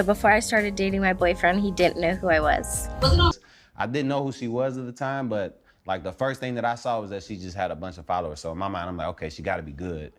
Before I started dating my boyfriend, he didn't know who I was. I didn't know who she was at the time, but like the first thing that I saw was that she just had a bunch of followers. So in my mind, I'm like, okay, she got to be good.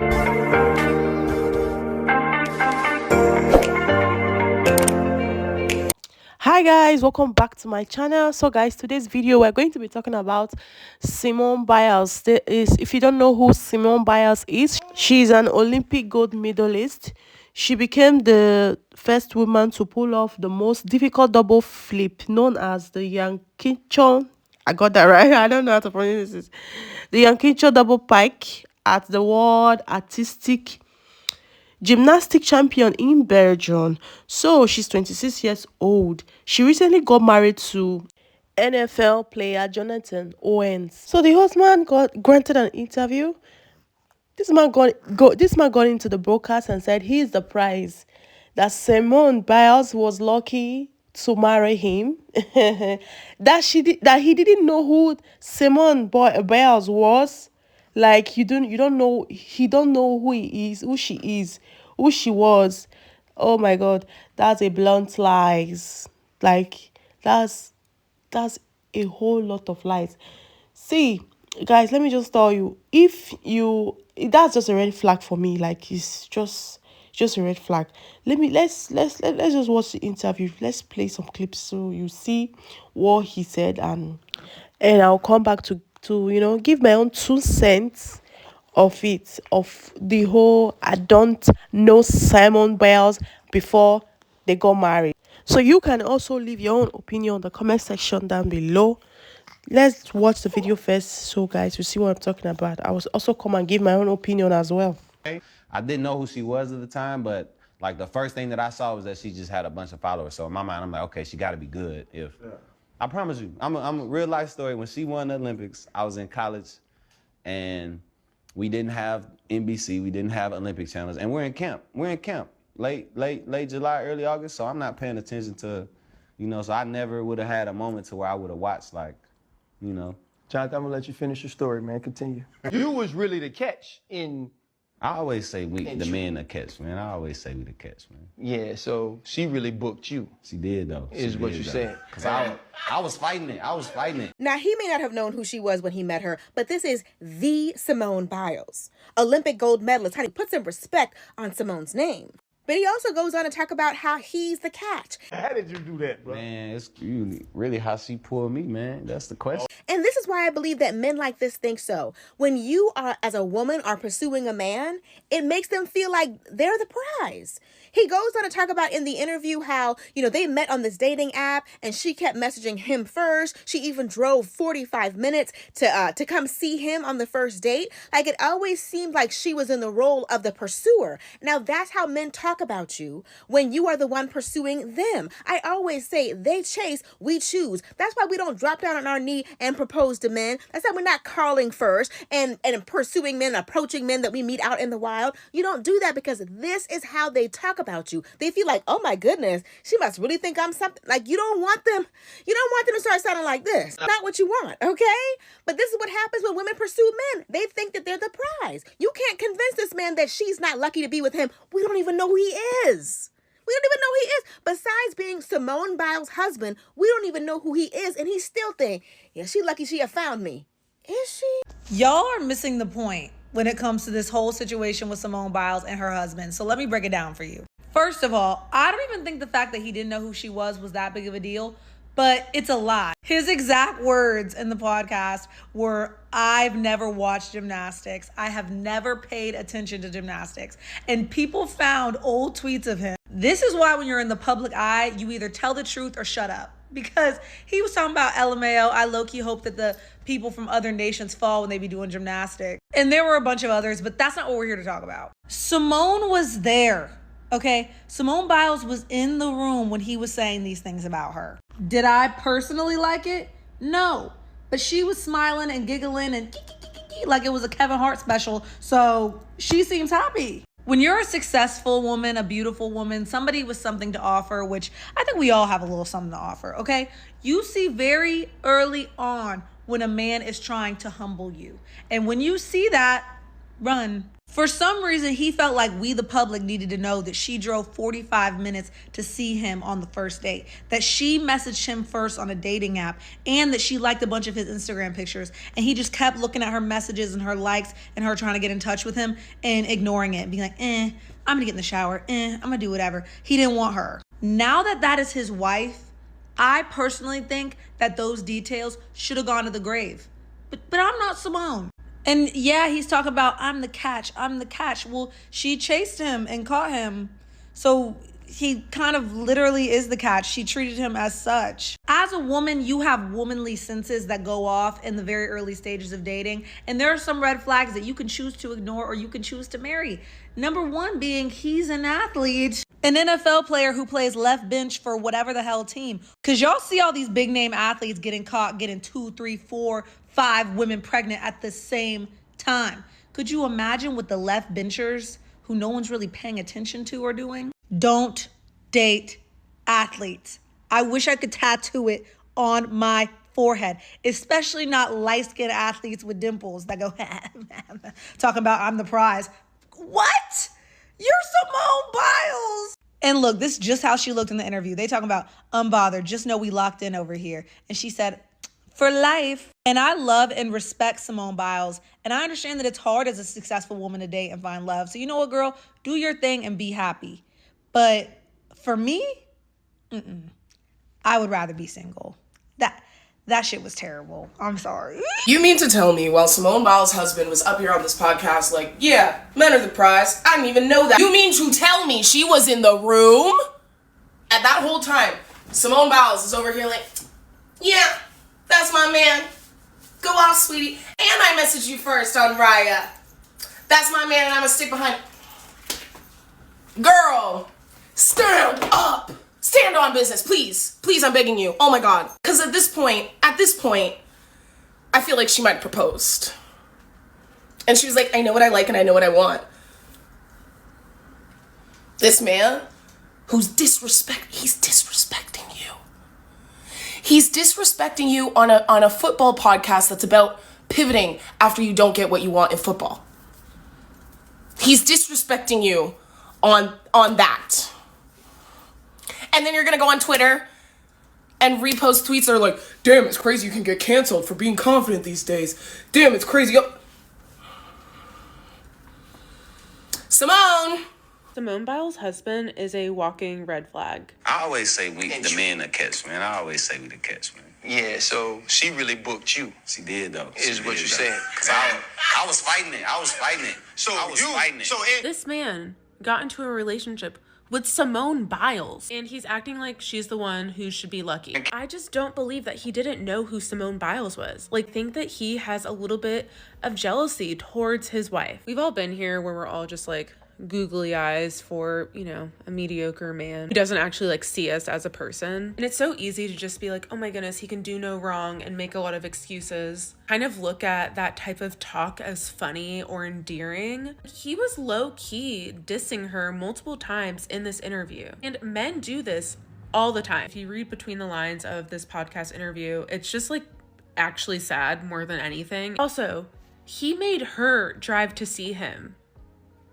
Hi guys, welcome back to my channel. So guys, today's video we're going to be talking about Simone Biles. If you don't know who Simone Biles is, she's an Olympic gold medalist. She became the first woman to pull off the most difficult double flip known as the Yankinchon. I got that right. I don't know how to pronounce this. The Yankinchon double pike at the World Artistic Gymnastic champion in Belgium. So she's 26 years old. She recently got married to NFL player Jonathan Owens. So the husband got granted an interview. This man got into the broadcast and said he is the prize. That Simone Biles was lucky to marry him. That he didn't know who Biles was. Like you don't know, he don't know who he is, who she is, who she was. Oh my god, that's a blunt lies. Like that's a whole lot of lies. See, guys, let me just tell you, if you that's just a red flag for me. Like it's just a red flag. Let's just watch the interview. Let's play some clips so you see what he said, and I'll come back to give my own 2 cents of it, of the whole I don't know Simone Biles before they got married. So you can also leave your own opinion in the comment section down below. Let's watch the video first so guys you see what I'm talking about. I was also come and give my own opinion as well. I didn't know who she was at the time, but like the first thing that I saw was that she just had a bunch of followers. So in my mind, I'm like, okay, she got to be good. I promise you, I'm a real life story. When she won the Olympics, I was in college, and we didn't have NBC, we didn't have Olympic channels, and we're in camp. Late July, early August. So I'm not paying attention to, So I never would have had a moment to where I would have watched Jonathan, I'm gonna let you finish your story, man. Continue. You was really the catch in. I always say the men the catch, man. I always say we the catch, man. Yeah, so she really booked you. She did though. Is what you said. Cause I was fighting it. Now, he may not have known who she was when he met her, but this is the Simone Biles, Olympic gold medalist. Honey, put some respect on Simone's name. But he also goes on to talk about how he's the catch. How did you do that, bro? Man, it's really how she pulled me, man. That's the question. And this is why I believe that men like this think so. When you are, as a woman, are pursuing a man, it makes them feel like they're the prize. He goes on to talk about in the interview how, they met on this dating app and she kept messaging him first. She even drove 45 minutes to come see him on the first date. Like, it always seemed like she was in the role of the pursuer. Now, that's how men talk about you when you are the one pursuing them. I always say they chase, we choose. That's why we don't drop down on our knee and propose to men. That's why we're not calling first and pursuing men, approaching men that we meet out in the wild. You don't do that because this is how they talk about you. They feel like, oh my goodness, she must really think I'm something. Like, you don't want them to start sounding like this. Not what you want, okay? But this is what happens when women pursue men. They think that they're the prize. You can't convince this man that she's not lucky to be with him. We don't even know who he is. We don't even know who he is. Besides being Simone Biles' husband, we don't even know who he is, and he still think, yeah, she lucky she have found me. Is she? Y'all are missing the point when it comes to this whole situation with Simone Biles and her husband. So let me break it down for you. First of all, I don't even think the fact that he didn't know who she was that big of a deal, but it's a lie. His exact words in the podcast were, I've never watched gymnastics. I have never paid attention to gymnastics. And people found old tweets of him. This is why when you're in the public eye, you either tell the truth or shut up. Because he was talking about LMAO, I low-key hope that the people from other nations fall when they be doing gymnastics. And there were a bunch of others, but that's not what we're here to talk about. Simone was there. Okay, Simone Biles was in the room when he was saying these things about her. Did I personally like it? No. But she was smiling and giggling and like it was a Kevin Hart special. So she seems happy. When you're a successful woman, a beautiful woman, somebody with something to offer, which I think we all have a little something to offer, okay? You see very early on when a man is trying to humble you. And when you see that, run. For some reason, he felt like we, the public, needed to know that she drove 45 minutes to see him on the first date, that she messaged him first on a dating app, and that she liked a bunch of his Instagram pictures. And he just kept looking at her messages and her likes and her trying to get in touch with him and ignoring it, being like, I'm gonna get in the shower, I'm gonna do whatever. He didn't want her. Now that that is his wife, I personally think that those details should have gone to the grave. But I'm not Simone. And yeah, he's talking about, I'm the catch. Well, she chased him and caught him. So he kind of literally is the catch. She treated him as such. As a woman, you have womanly senses that go off in the very early stages of dating. And there are some red flags that you can choose to ignore or you can choose to marry. Number one being, he's an athlete. An NFL player who plays left bench for whatever the hell team. Because y'all see all these big name athletes getting caught getting 2, 3, 4, 5 women pregnant at the same time. Could you imagine what the left benchers who no one's really paying attention to are doing? Don't date athletes. I wish I could tattoo it on my forehead, especially not light-skinned athletes with dimples that go, talking about I'm the prize. What? You're Simone Biles. And look, this is just how she looked in the interview. They talking about unbothered. Just know we locked in over here. And she said, for life. And I love and respect Simone Biles. And I understand that it's hard as a successful woman to date and find love. So you know what, girl? Do your thing and be happy. But for me, I would rather be single. That shit was terrible. I'm sorry. You mean to tell me while Simone Biles' husband was up here on this podcast like, yeah, men are the prize. I didn't even know that. You mean to tell me she was in the room? At that whole time, Simone Biles is over here like, yeah, that's my man. Go off, sweetie. And I messaged you first on Raya. That's my man and I'm gonna stick behind it. Girl, stand up. Stand on business, please. Please, I'm begging you. Oh my God. Because at this point, I feel like she might have proposed. And she was like, I know what I like and I know what I want. This man, he's disrespecting you. He's disrespecting you on a football podcast that's about pivoting after you don't get what you want in football. He's disrespecting you on that. And then you're going to go on Twitter and repost tweets that are like, damn, it's crazy you can get canceled for being confident these days. Damn, it's crazy. Simone Biles' husband is a walking red flag. I always say the men the catch, man. I always say we the catch, man. Yeah, so she really booked you. She did, though. Is what you're saying. Because I was fighting it. This man got into a relationship with Simone Biles, and he's acting like she's the one who should be lucky. I just don't believe that he didn't know who Simone Biles was. Think that he has a little bit of jealousy towards his wife. We've all been here where we're all just googly eyes for, a mediocre man who doesn't actually see us as a person. And it's so easy to just be like, oh my goodness, he can do no wrong and make a lot of excuses. Kind of look at that type of talk as funny or endearing. He was low-key dissing her multiple times in this interview. And men do this all the time. If you read between the lines of this podcast interview, it's just actually sad more than anything. Also, he made her drive to see him.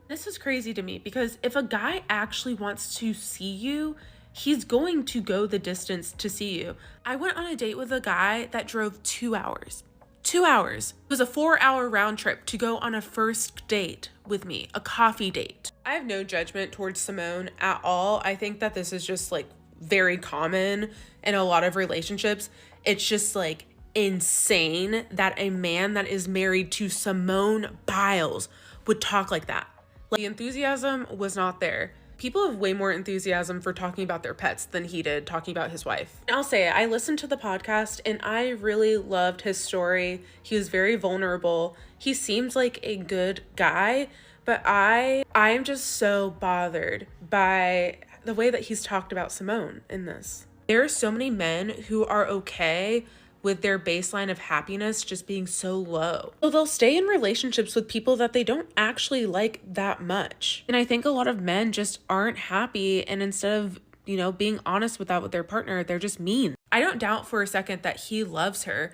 This is crazy to me because if a guy actually wants to see you, he's going to go the distance to see you. I went on a date with a guy that drove 2 hours. 2 hours. It was a 4-hour round trip to go on a first date with me, a coffee date. I have no judgment towards Simone at all. I think that this is just very common in a lot of relationships. It's just insane that a man that is married to Simone Biles would talk like that. The enthusiasm was not there. People have way more enthusiasm for talking about their pets than he did talking about his wife. And I'll say it, I listened to the podcast and I really loved his story. He was very vulnerable. He seems like a good guy, but I am just so bothered by the way that he's talked about Simone in this. There are so many men who are okay with their baseline of happiness just being so low. So they'll stay in relationships with people that they don't actually like that much. And I think a lot of men just aren't happy, and instead of, being honest with that with their partner, they're just mean. I don't doubt for a second that he loves her.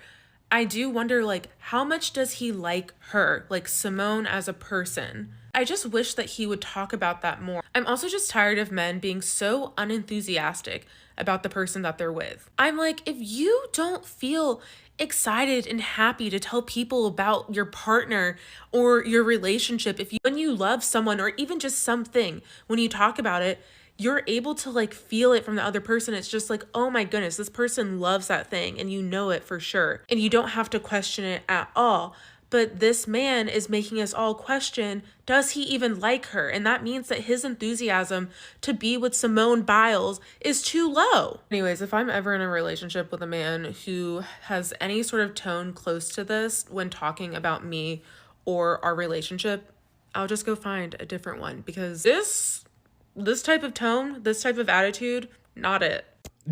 I do wonder, how much does he like her, Simone as a person? I just wish that he would talk about that more. I'm also just tired of men being so unenthusiastic about the person that they're with. I'm like, if you don't feel excited and happy to tell people about your partner or your relationship, when you love someone or even just something, when you talk about it, you're able to like feel it from the other person. It's just like, oh my goodness, this person loves that thing, and you know it for sure. And you don't have to question it at all. But this man is making us all question, does he even like her? And that means that his enthusiasm to be with Simone Biles is too low. Anyways, if I'm ever in a relationship with a man who has any sort of tone close to this when talking about me or our relationship, I'll just go find a different one, because this type of tone, this type of attitude, not it.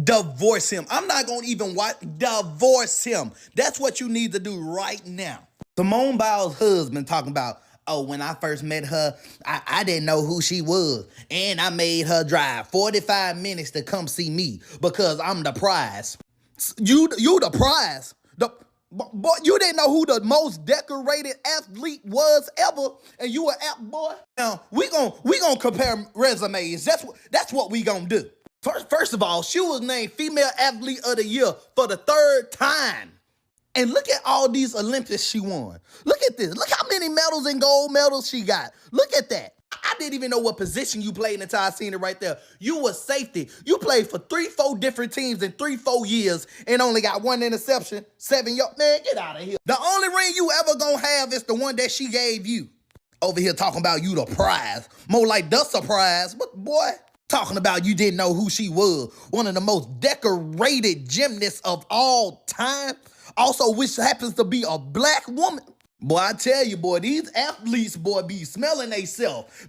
Divorce him. I'm not going to even watch. Divorce him. That's what you need to do right now. Simone Biles' husband talking about, oh, when I first met her, I didn't know who she was. And I made her drive 45 minutes to come see me because I'm the prize. You the prize. Boy, you didn't know who the most decorated athlete was ever, and you an boy. Now we gonna compare resumes. That's what we gonna do. First of all, she was named Female Athlete of the Year for the 3rd time. And look at all these Olympics she won. Look at this. Look how many medals and gold medals she got. Look at that. I didn't even know what position you played until I seen it right there. You was safety. You played for 3-4 different teams in 3-4 years and only got 1 interception. 7 yards. Man, get out of here. The only ring you ever gonna have is the one that she gave you. Over here talking about you the prize. More like the surprise. But boy, talking about you didn't know who she was. One of the most decorated gymnasts of all time. Also, which happens to be a black woman. Boy, I tell you, boy, these athletes, boy, be smelling they self.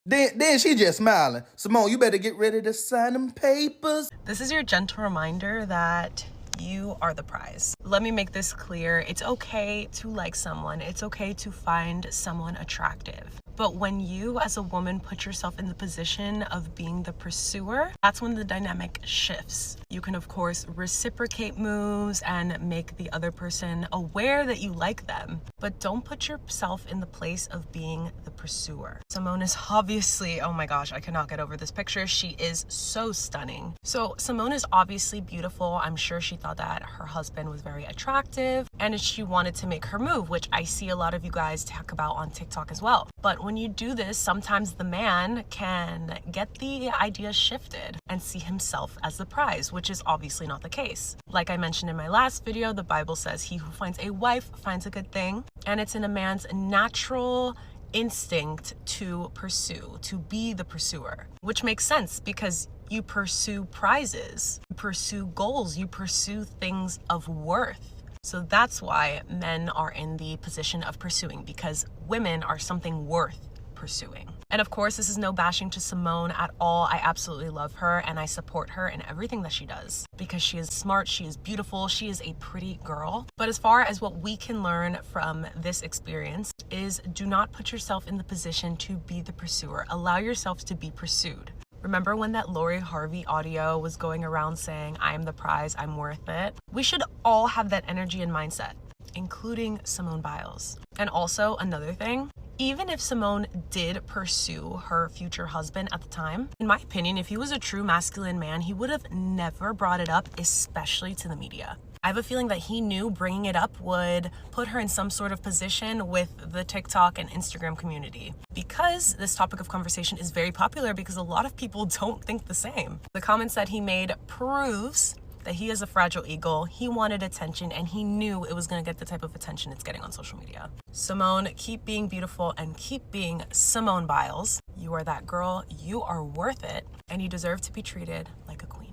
Then she just smiling. Simone, you better get ready to sign them papers. This is your gentle reminder that you are the prize. Let me make this clear. It's okay to like someone. It's okay to find someone attractive. But when you as a woman put yourself in the position of being the pursuer, that's when the dynamic shifts. You can, of course, reciprocate moves and make the other person aware that you like them, but don't put yourself in the place of being the pursuer. Simone is obviously, oh my gosh, I cannot get over this picture. She is so stunning. So Simone is obviously beautiful. I'm sure she thought that her husband was very attractive and she wanted to make her move, which I see a lot of you guys talk about on TikTok as well. But when you do this, sometimes the man can get the idea shifted and see himself as the prize, which is obviously not the case. Like I mentioned in my last video, the Bible says he who finds a wife finds a good thing, and it's in a man's natural instinct to pursue, to be the pursuer, which makes sense because you pursue prizes, you pursue goals, you pursue things of worth. So that's why men are in the position of pursuing, because women are something worth pursuing. And of course, this is no bashing to Simone at all. I absolutely love her and I support her in everything that she does because she is smart, she is beautiful, she is a pretty girl. But as far as what we can learn from this experience is, do not put yourself in the position to be the pursuer. Allow yourself to be pursued. Remember when that Lori Harvey audio was going around saying, I'm the prize, I'm worth it? We should all have that energy and mindset, including Simone Biles. And also another thing, even if Simone did pursue her future husband at the time, in my opinion, if he was a true masculine man, he would have never brought it up, especially to the media. I have a feeling that he knew bringing it up would put her in some sort of position with the TikTok and Instagram community, because this topic of conversation is very popular because a lot of people don't think the same. The comments that he made proves that he is a fragile eagle. He wanted attention and he knew it was going to get the type of attention it's getting on social media. Simone, keep being beautiful and keep being Simone Biles. You are that girl, you are worth it, and you deserve to be treated like a queen.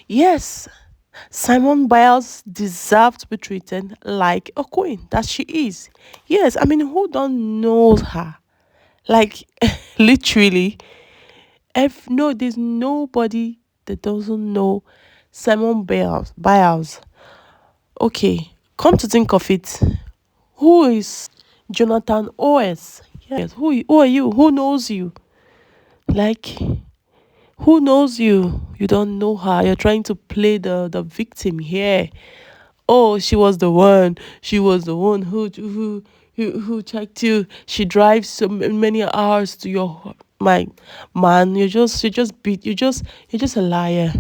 Yes, Simone Biles deserves to be treated like a queen that she is. Yes, I mean, who don't know her? Like, literally, no, there's nobody that doesn't know Simone Biles. Okay, come to think of it, who is Jonathan OS? Yes, who are you? Who knows you? Like, who knows you? You don't know her. You're trying to play the victim here. Oh, she was the one who who checked you. She drives so many hours to your my man. You're just a liar.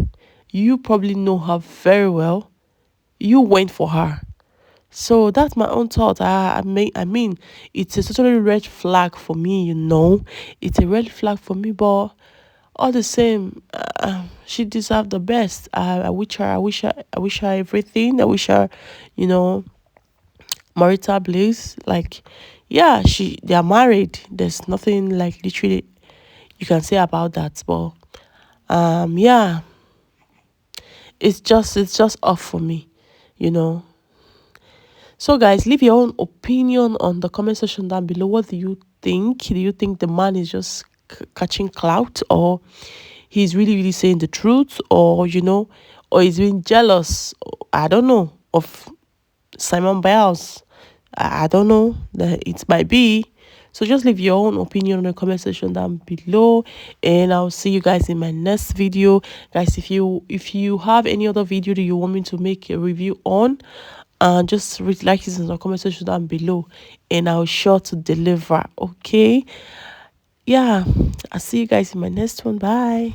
You probably know her very well. You went for her. So that's my own thought. I mean, it's a totally red flag for me. It's a red flag for me. But all the same, she deserved the best. I wish her everything. I wish her, you know, marital bliss. Like, yeah, they are married. There's nothing like literally you can say about that. But yeah, it's just off for me, you know. So, guys, leave your own opinion on the comment section down below. What do you think? Do you think the man is just catching clout, or he's really, really saying the truth, or, or he's being jealous? I don't know, of Simone Biles. I don't know. That it might be. So just leave your own opinion in the comment section down below, and I'll see you guys in my next video. Guys, if you have any other video that you want me to make a review on, just like this in the comment section down below, and I'll sure to deliver. Okay, yeah, I'll see you guys in my next one. Bye.